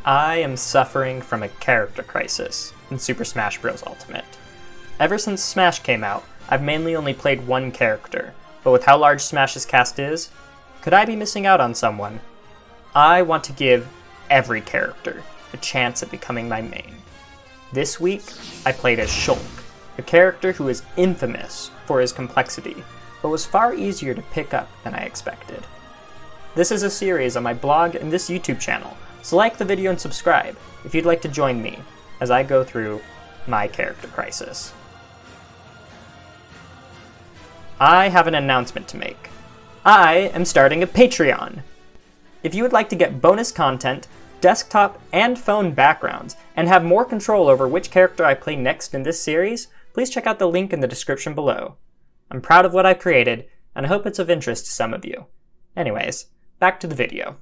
I am suffering from a character crisis in Super Smash Bros. Ultimate. Ever since Smash came out, I've mainly only played one character, but with how large Smash's cast is, could I be missing out on someone? I want to give every character a chance at becoming my main. This week, I played as Shulk, a character who is infamous for his complexity, but was far easier to pick up than I expected. This is a series on my blog and this YouTube channel, so like the video and subscribe if you'd like to join me as I go through my character crisis. I have an announcement to make. I am starting a Patreon! If you would like to get bonus content, desktop and phone backgrounds, and have more control over which character I play next in this series, please check out the link in the description below. I'm proud of what I've created, and I hope it's of interest to some of you. Anyways, back to the video.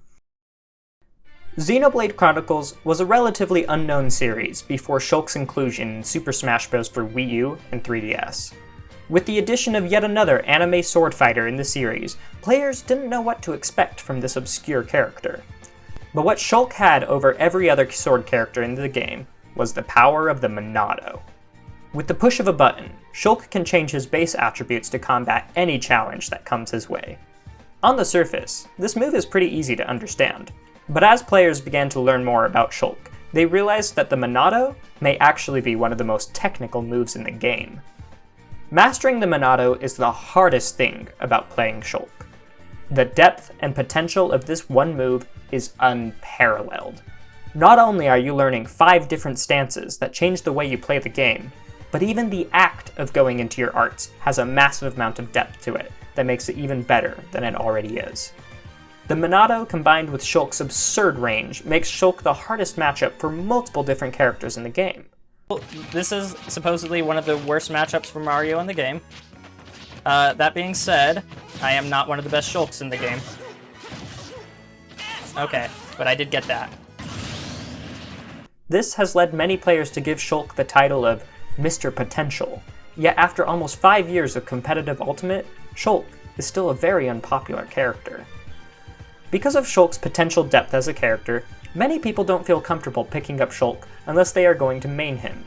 Xenoblade Chronicles was a relatively unknown series before Shulk's inclusion in Super Smash Bros. For Wii U and 3DS. With the addition of yet another anime sword fighter in the series, players didn't know what to expect from this obscure character. But what Shulk had over every other sword character in the game was the power of the Monado. With the push of a button, Shulk can change his base attributes to combat any challenge that comes his way. On the surface, this move is pretty easy to understand, but as players began to learn more about Shulk, they realized that the Monado may actually be one of the most technical moves in the game. Mastering the Monado is the hardest thing about playing Shulk. The depth and potential of this one move is unparalleled. Not only are you learning 5 different stances that change the way you play the game, but even the act of going into your arts has a massive amount of depth to it that makes it even better than it already is. The Monado combined with Shulk's absurd range makes Shulk the hardest matchup for multiple different characters in the game. This is supposedly one of the worst matchups for Mario in the game. That being said, I am not one of the best Shulks in the game. Okay, but I did get that. This has led many players to give Shulk the title of Mr. Potential, yet after almost 5 years of competitive Ultimate, Shulk is still a very unpopular character. Because of Shulk's potential depth as a character, many people don't feel comfortable picking up Shulk unless they are going to main him.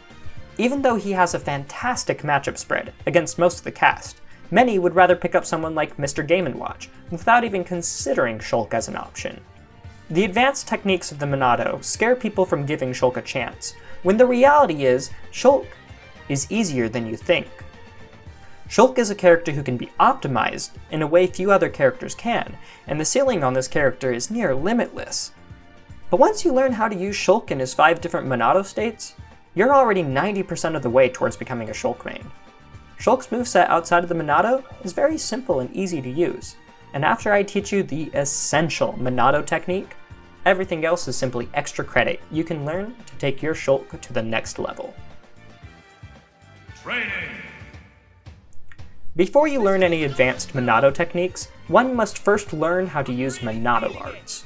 Even though he has a fantastic matchup spread against most of the cast, many would rather pick up someone like Mr. Game & Watch without even considering Shulk as an option. The advanced techniques of the Monado scare people from giving Shulk a chance, when the reality is, Shulk is easier than you think. Shulk is a character who can be optimized in a way few other characters can, and the ceiling on this character is near limitless. But once you learn how to use Shulk in his 5 different Monado states, you're already 90% of the way towards becoming a Shulk main. Shulk's moveset outside of the Monado is very simple and easy to use, and after I teach you the essential Monado technique, everything else is simply extra credit you can learn to take your Shulk to the next level. Training! Before you learn any advanced Monado techniques, one must first learn how to use Monado arts.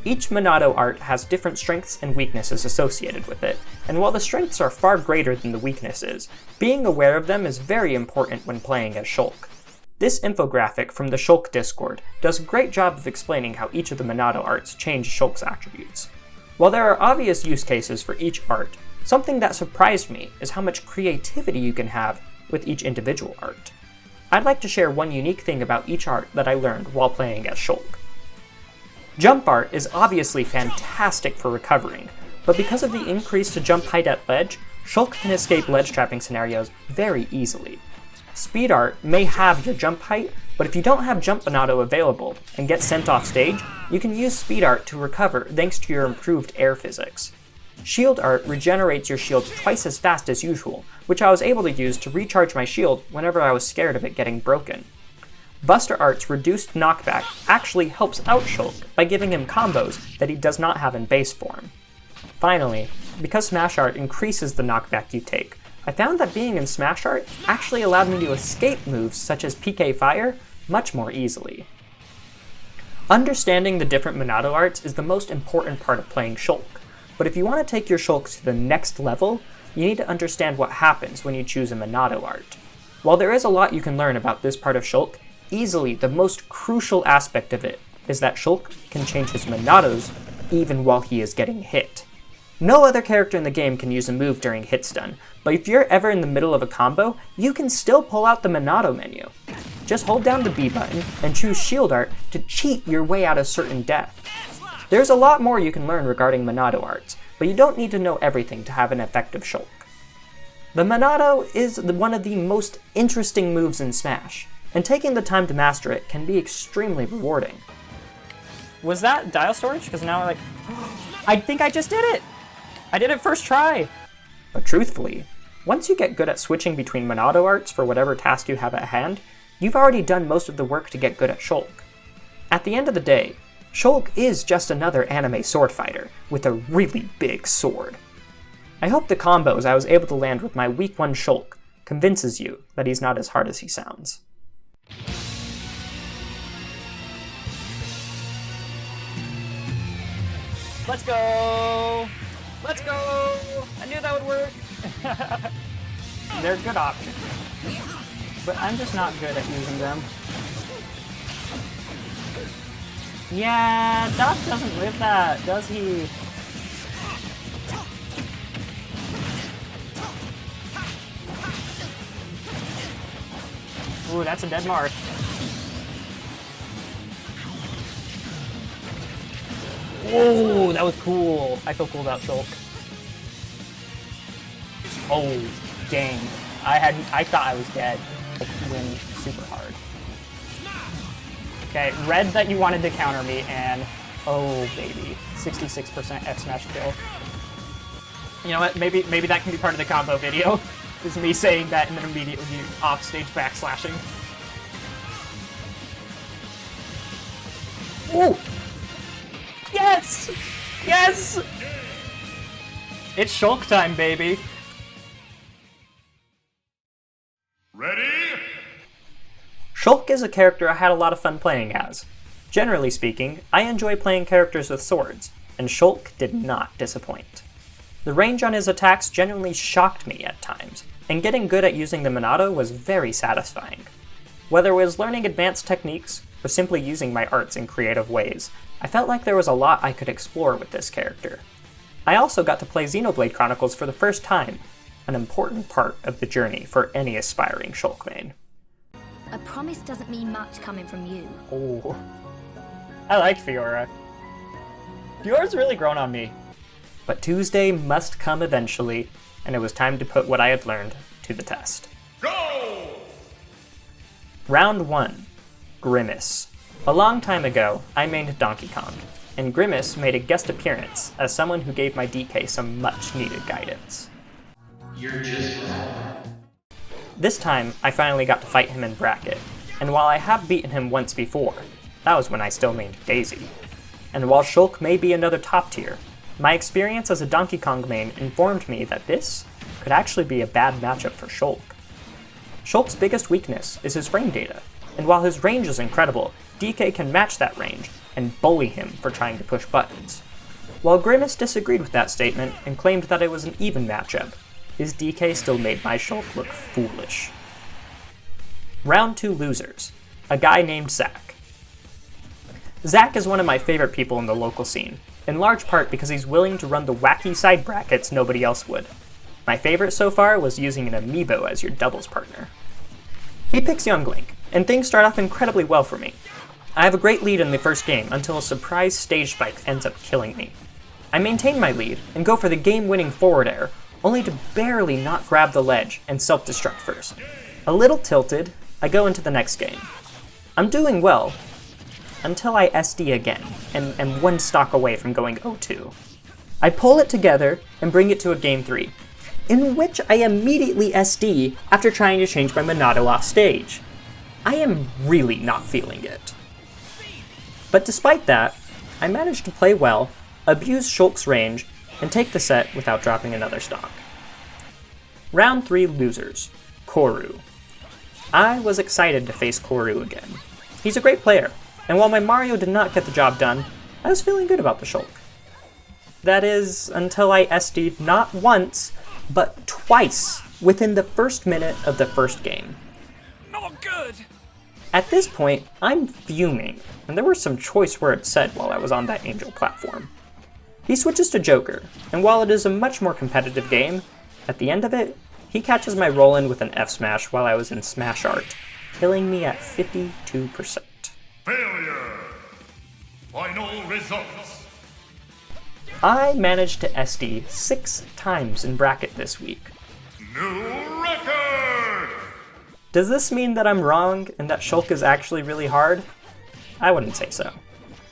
Each Monado art has different strengths and weaknesses associated with it, and while the strengths are far greater than the weaknesses, being aware of them is very important when playing as Shulk. This infographic from the Shulk Discord does a great job of explaining how each of the Monado arts change Shulk's attributes. While there are obvious use cases for each art, something that surprised me is how much creativity you can have with each individual art. I'd like to share one unique thing about each art that I learned while playing as Shulk. Jump art is obviously fantastic for recovering, but because of the increase to jump height at ledge, Shulk can escape ledge trapping scenarios very easily. Speed art may have your jump height, but if you don't have jump Monado available and get sent off stage, you can use speed art to recover thanks to your improved air physics. Shield art regenerates your shield twice as fast as usual, which I was able to use to recharge my shield whenever I was scared of it getting broken. Buster Art's reduced knockback actually helps out Shulk by giving him combos that he does not have in base form. Finally, because Smash Art increases the knockback you take, I found that being in Smash Art actually allowed me to escape moves such as PK Fire much more easily. Understanding the different Monado arts is the most important part of playing Shulk, but if you want to take your Shulk to the next level, you need to understand what happens when you choose a Monado art. While there is a lot you can learn about this part of Shulk, easily the most crucial aspect of it is that Shulk can change his Monados even while he is getting hit. No other character in the game can use a move during hit stun, but if you're ever in the middle of a combo, you can still pull out the Monado menu. Just hold down the B button and choose Shield Art to cheat your way out of certain death. There's a lot more you can learn regarding Monado arts, but you don't need to know everything to have an effective Shulk. The Monado is one of the most interesting moves in Smash, and taking the time to master it can be extremely rewarding. Was that dial storage? Because now I think I just did it! I did it first try! But truthfully, once you get good at switching between Monado arts for whatever task you have at hand, you've already done most of the work to get good at Shulk. At the end of the day, Shulk is just another anime sword fighter with a really big sword. I hope the combos I was able to land with my week 1 Shulk convinces you that he's not as hard as he sounds. Let's go! Let's go! I knew that would work! They're good options, But I'm just not good at using them. Yeah, Doc doesn't live that, does he? Ooh, that's a dead mark. Whoa, that was cool. I feel cool about Shulk. Oh, dang. I thought I was dead. Like, win super hard. Okay, read that you wanted to counter me, and oh baby, 66% F smash kill. You know what? Maybe that can be part of the combo video. Is me saying that and then immediately off stage backslashing. Ooh! Yes! Yes! It's Shulk time, baby. Ready? Shulk is a character I had a lot of fun playing as. Generally speaking, I enjoy playing characters with swords, and Shulk did not disappoint. The range on his attacks genuinely shocked me at times, and getting good at using the Monado was very satisfying. Whether it was learning advanced techniques, or simply using my arts in creative ways, I felt like there was a lot I could explore with this character. I also got to play Xenoblade Chronicles for the first time, an important part of the journey for any aspiring Shulk main. A promise doesn't mean much coming from you. Oh. I like Fiora. Fiora's really grown on me. But Tuesday must come eventually, and it was time to put what I had learned to the test. Go! Round 1. Grimace. A long time ago, I mained Donkey Kong, and Grimace made a guest appearance as someone who gave my DK some much-needed guidance. You're just wrong. This time, I finally got to fight him in bracket, and while I have beaten him once before, that was when I still mained Daisy. And while Shulk may be another top tier, my experience as a Donkey Kong main informed me that this could actually be a bad matchup for Shulk. Shulk's biggest weakness is his frame data, and while his range is incredible, DK can match that range and bully him for trying to push buttons. While Grimace disagreed with that statement and claimed that it was an even matchup, his DK still made my Shulk look foolish. Round 2 losers. A guy named Zach. Zach is one of my favorite people in the local scene, in large part because he's willing to run the wacky side brackets nobody else would. My favorite so far was using an amiibo as your doubles partner. He picks Young Link, and things start off incredibly well for me. I have a great lead in the first game until a surprise stage spike ends up killing me. I maintain my lead and go for the game-winning forward air, only to barely not grab the ledge and self-destruct first. A little tilted, I go into the next game. I'm doing well, until I SD again, and am one stock away from going 0-2. I pull it together and bring it to a game 3, in which I immediately SD after trying to change my Monado off stage. I am really not feeling it. But despite that, I managed to play well, abuse Shulk's range, and take the set without dropping another stock. Round 3 losers. Koru. I was excited to face Koru again. He's a great player, and while my Mario did not get the job done, I was feeling good about the Shulk. That is, until I SD'd not once, but twice within the first minute of the first game. Not good! At this point, I'm fuming, and there were some choice words said while I was on that Angel platform. He switches to Joker, and while it is a much more competitive game, at the end of it, he catches my roll-in with an F-smash while I was in Smash Art, killing me at 52%. Failure. Final results. I managed to SD 6 times in bracket this week. New record. Does this mean that I'm wrong and that Shulk is actually really hard? I wouldn't say so.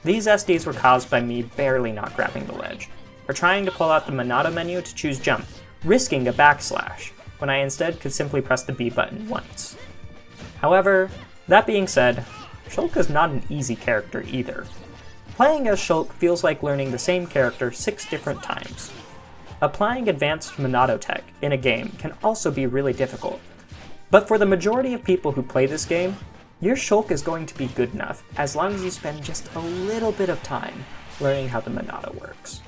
These SDs were caused by me barely not grabbing the ledge, or trying to pull out the Monado menu to choose jump, risking a backslash, when I instead could simply press the B button once. However, that being said, Shulk is not an easy character either. Playing as Shulk feels like learning the same character 6 different times. Applying advanced Monado tech in a game can also be really difficult, but for the majority of people who play this game, your Shulk is going to be good enough as long as you spend just a little bit of time learning how the Monado works.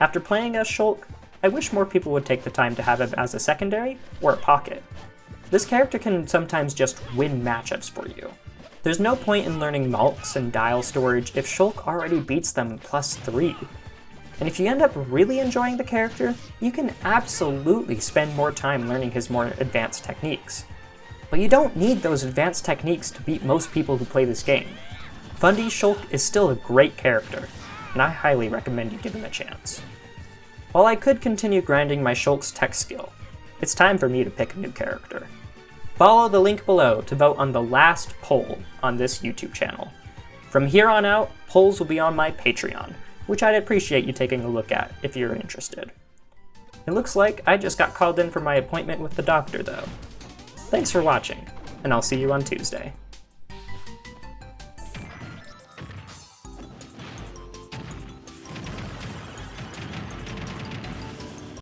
After playing as Shulk, I wish more people would take the time to have him as a secondary or a pocket. This character can sometimes just win matchups for you. There's no point in learning mults and dial storage if Shulk already beats them +3. And if you end up really enjoying the character, you can absolutely spend more time learning his more advanced techniques. But you don't need those advanced techniques to beat most people who play this game. Fundy's Shulk is still a great character, and I highly recommend you give him a chance. While I could continue grinding my Shulk's tech skill, it's time for me to pick a new character. Follow the link below to vote on the last poll on this YouTube channel. From here on out, polls will be on my Patreon, which I'd appreciate you taking a look at if you're interested. It looks like I just got called in for my appointment with the doctor though. Thanks for watching, and I'll see you on Tuesday.